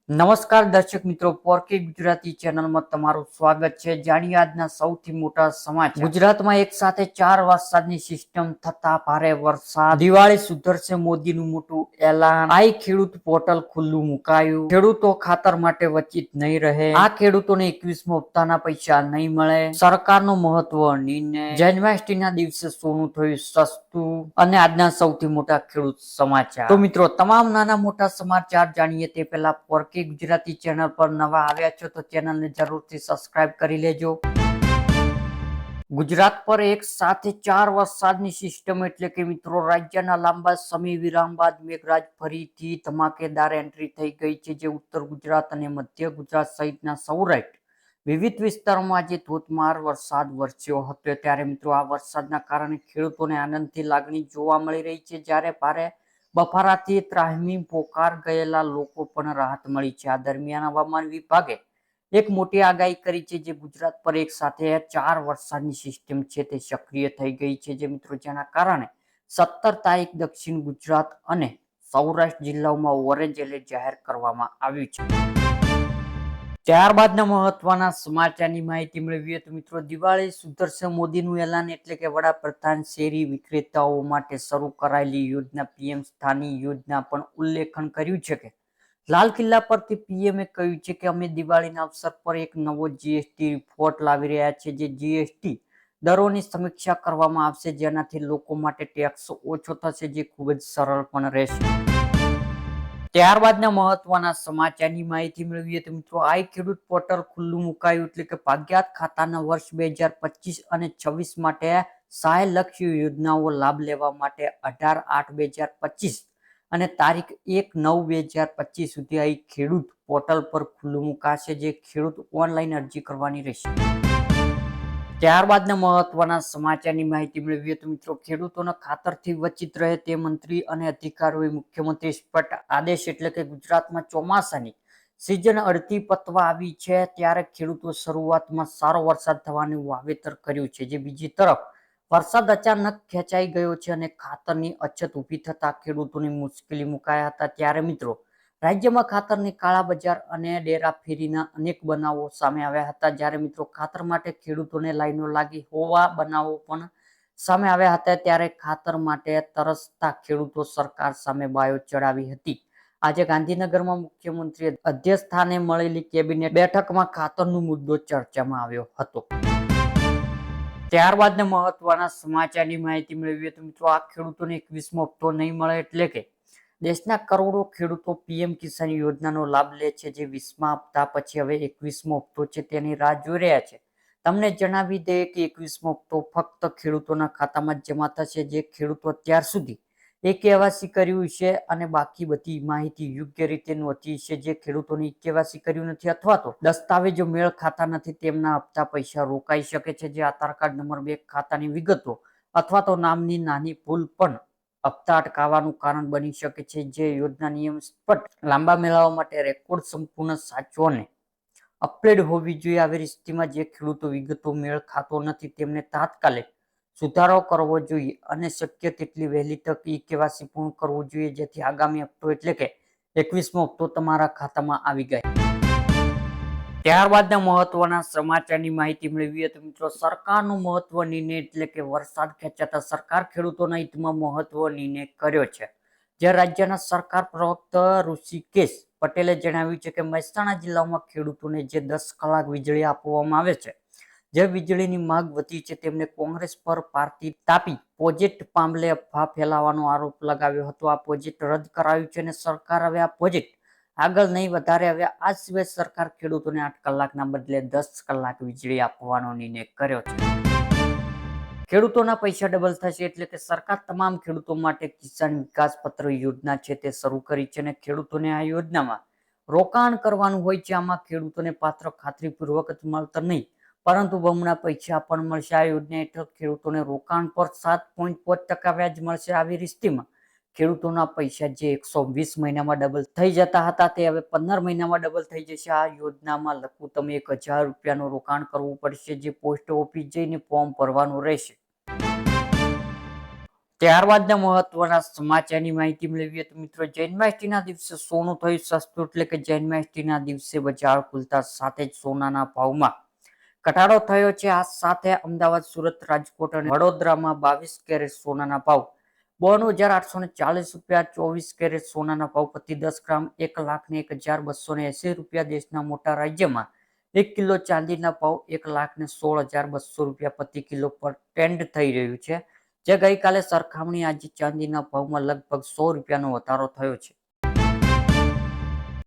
નમસ્કાર દર્શક મિત્રો, પોરકે ગુજરાતી ચેનલમાં તમારું સ્વાગત છે. જાણીએ આજના સૌથી મોટા સમાચાર. ગુજરાતમાં એક સાથે 4 વરસાદની સિસ્ટમ થતા ભારે વરસાદ. દિવાળી સુધરશે, મોદીનું મોટું એલાન. ખેડૂત પોર્ટલ ખુલ્લું મુકાયું. ખેડૂતો ખાતર માટે વંચિત નહીં રહે. આ ખેડૂતોને 21મો હપ્તાના પૈસા નહીં મળે. સરકારનો મહત્વ નિર્ણય. જન્માષ્ટમીના દિવસે સોનું થયું સસ્તું. અને આજના સૌથી મોટા ખેડૂત સમાચાર. તો મિત્રો, તમામ નાના મોટા સમાચાર જાણીએ તે પહેલા પોરકે ગુજરાતી ચેનલ પર નવા આવ્યા છો તો ચેનલને જરૂરથી સબસ્ક્રાઇબ કરી લેજો. ગુજરાત પર એક સાથે 4 વરસાદની સિસ્ટમ એટલે કે મિત્રો રાજ્યના લાંબા સમય વિરામ બાદ મેઘરાજ ફરીથી ધમાકેદાર એન્ટ્રી થઈ ગઈ છે, જે ઉત્તર ગુજરાત અને મધ્ય ગુજરાત સહિતના સૌરાષ્ટ્ર વિવિધ વિસ્તારોમાં આજે ધોધમાર વરસાદ વરસ્યો હતો. ત્યારે મિત્રો આ વરસાદના કારણે ખેડૂતોને આનંદની લાગણી જોવા મળી રહી છે, જ્યારે ભારે બફારાથી ત્રાહિમામ પોકાર ગયેલા લોકો પણ રાહત મળી છે. આ દરમિયાન હવામાન વિભાગે એક મોટી આગાહી કરી છે, જે ગુજરાત પર એક સાથે 4 વરસાદની સિસ્ટમ છે તે સક્રિય થઈ ગઈ છે, જે મિત્રો જેના કારણે 17 તારીખ દક્ષિણ ગુજરાત અને સૌરાષ્ટ્ર જિલ્લાઓમાં ઓરેન્જ એલર્ટ જાહેર કરવામાં આવ્યું છે. ત્યારબાદના મહત્વના સમાચારની માહિતી મેળવીએ તો મિત્રો, દિવાળી સુધરશે, મોદીનું એલાન એટલે કે વડાપ્રધાન શેરી વિક્રેતાઓ માટે શરૂ કરાયેલી યોજના પીએમ સ્થાની યોજના પણ ઉલ્લેખન કર્યું છે કે લાલ કિલ્લા પરથી પીએમએ કહ્યું છે કે અમે દિવાળીના અવસર પર એક નવો જીએસટી રિપોર્ટ લાવી રહ્યા છીએ, જે જીએસટી દરોની સમીક્ષા કરવામાં આવશે, જેનાથી લોકો માટે ટેક્સ ઓછો થશે, જે ખૂબ જ સરળ પણ રહેશે. ત્યારબાદના મહત્વના સમાચારની માહિતી મેળવીએ તો મિત્રો, ખેડૂત પોર્ટલ ખુલ્લું મુકાયું એટલે કે ભાગ્યાત ખાતાના વર્ષ 2025 અને 26 માટે સહાયલક્ષી યોજનાઓ લાભ લેવા માટે 18/8/2025 અને તારીખ 1/9/2025 સુધી ખેડૂત પોર્ટલ પર ખુલ્લું મુકાશે, જે ખેડૂત ઓનલાઈન અરજી કરવાની રહેશે. ત્યારબાદના મહત્વના સમાચારની માહિતી મેળવીએ તો મિત્રો, ખેડૂતોના ખાતરથી વંચિત રહે તે મંત્રી અને અધિકારીઓએ મુખ્યમંત્રી સ્પષ્ટ આદેશ એટલે કે ગુજરાતમાં ચોમાસાની સિઝન અડધી પતવા આવી છે, ત્યારે ખેડૂતો શરૂઆતમાં સારો વરસાદ થવાનું વાવેતર કર્યું છે, જે બીજી તરફ વરસાદ અચાનક ખેંચાઈ ગયો છે અને ખાતરની અછત ઊભી થતા ખેડૂતોની મુશ્કેલી મુકાયા હતા. ત્યારે મિત્રો રાજ્યમાં ખાતરની કાળાબજાર અને ડેરાફેરીના અનેક બનાવો સામે આવ્યા હતા, જ્યારે મિત્રો ખાતર માટે ખેડૂતોને લાઈનો લાગી હોવા બનાવો પણ સામે આવ્યા હતા. ત્યારે ખાતર માટે તરસતા ખેડૂતો સરકાર સામે બાયો ચડાવી હતી. આજે ગાંધીનગરમાં મુખ્યમંત્રી અધ્યક્ષસ્થાને મળેલી કેબિનેટ બેઠકમાં ખાતરનો મુદ્દો ચર્ચામાં આવ્યો હતો. ત્યારબાદના મહત્વના સમાચારની માહિતી મેળવીએ તો મિત્રો, આ ખેડૂતોને 21મો હપ્તો નહીં મળે એટલે કે દેશના કરોડો ખેડૂતો પીએમ કિસાન યોજનાનો લાભ લે છે, જે 20મા હપ્તા પછી હવે 21મો હપ્તો છે તેની રાહ જોઈ રહ્યા છે. તમને જણાવી દઈએ કે 21મો હપ્તો ફક્ત ખેડૂતોના ખાતામાં જ જમા થશે, જે ખેડૂતો અત્યાર સુધી કેવાયસી કર્યું છે અને બાકી બધી માહિતી યોગ્ય રીતે નોંધી છે. જે ખેડૂતોની કેવાયસી કર્યું નથી અથવા તો દસ્તાવેજો મેળ ખાતા નથી, તેમના હપ્તા પૈસા રોકાઈ શકે છે, જે આધાર કાર્ડ નંબર, બેંક ખાતાની વિગતો અથવા તો નામની નાની ભૂલ પણ હપ્તા અટકાવવાનું કારણ બની શકે છે. જે યોજના નિયમ સ્પષ્ટ લાંબા મેળવવા માટે રેકોર્ડ સંપૂર્ણ સાચો અને અપડેટ હોવી જોઈએ. આવી સ્થિતિમાં જે ખેડૂતો વિગતો મેળ ખાતો નથી, તેમને તાત્કાલિક સુધારો કરવો જોઈએ અને શક્ય તેટલી વહેલી તક કેવાયસી પૂર્ણ કરવું જોઈએ, જેથી આગામી હપ્તો એટલે કે 21મો હપ્તો તમારા ખાતામાં આવી જાય. ત્યારબાદના મહત્વના સમાચારની માહિતી મેળવીએ તો મિત્રો, સરકારનો મહત્વ નિર્ણય એટલે કે વરસાદ ખેંચાતા સરકાર ખેડૂતોના હિતમાં મહત્વ નિર્ણય કર્યો છે. જે રાજ્યના સરકાર પ્રવક્તા ઋષિકેશ પટેલે જણાવ્યું છે કે મહેસાણા જિલ્લામાં ખેડૂતોને જે 10 કલાક વીજળી આપવામાં આવે છે, જે વીજળીની માંગ વધી છે, તેમને કોંગ્રેસ પર પાર્ટી તાપી પ્રોજેક્ટ મામલે અફવા ફેલાવવાનો આરોપ લગાવ્યો હતો. આ પ્રોજેક્ટ રદ કરાયું છે અને સરકાર હવે આ પ્રોજેક્ટ આગળ નહીં વધારે. હવે આ સિવાય સરકાર ખેડૂતોને 8 કલાકના બદલે 10 કલાક વીજળી આપવાનો નિર્ણય કર્યો છે. ખેડૂતોના પૈસા ડબલ થશે એટલે કે સરકાર તમામ ખેડૂતો માટે કિસાન વિકાસ પત્ર યોજના છે તે શરૂ કરી છે અને ખેડૂતોને આ યોજનામાં રોકાણ કરવાનું હોય છે. આમાં ખેડૂતોને પાત્ર ખાતરીપૂર્વક જ મળતર નહીં, પરંતુ બમણા પૈસા પણ મળશે. આ યોજના હેઠળ ખેડૂતોને રોકાણ પર 7.5% વ્યાજ મળશે. આવી સ્થિતિમાં ખેડૂતોના પૈસા જે 120 મહિનામાં ડબલ થઈ જતા હતા, તે હવે 15 મહિનામાં ડબલ થઈ જશે. આ યોજનામાં લઘુત્તમ 1000 રૂપિયાનું રોકાણ કરવું પડશે, જે પોસ્ટ ઓફિસ જઈને ફોર્મ ભરવાનું રહેશે. ત્યારબાદના મહત્વના સમાચારની માહિતી મેળવીએ તો મિત્રો જન્માષ્ટમીના દિવસે સોનું થયું સસ્તું, એટલે કે જન્માષ્ટમીના દિવસે બજાર ખુલતા સાથે જ સોનાના ભાવમાં ઘટાડો થયો છે. આ સાથે અમદાવાદ, સુરત, રાજકોટ અને વડોદરામાં 22 કેરેટ સોનાના ભાવ 52,840 રૂપિયા, 24 કેરેટ સોનાના ભાવ પ્રતિ 10 ગ્રામ 1,01,280 રૂપિયા. દેશના મોટા રાજ્યમાં 1 કિલો ચાંદીના ભાવ 1,16,200 રૂપિયા પ્રતિ કિલો પર ટ્રેન્ડ થઈ રહ્યું છે, જે ગઈકાલે સરખામણી આજે ચાંદીના ભાવમાં લગભગ 100 રૂપિયાનો વધારો થયો છે.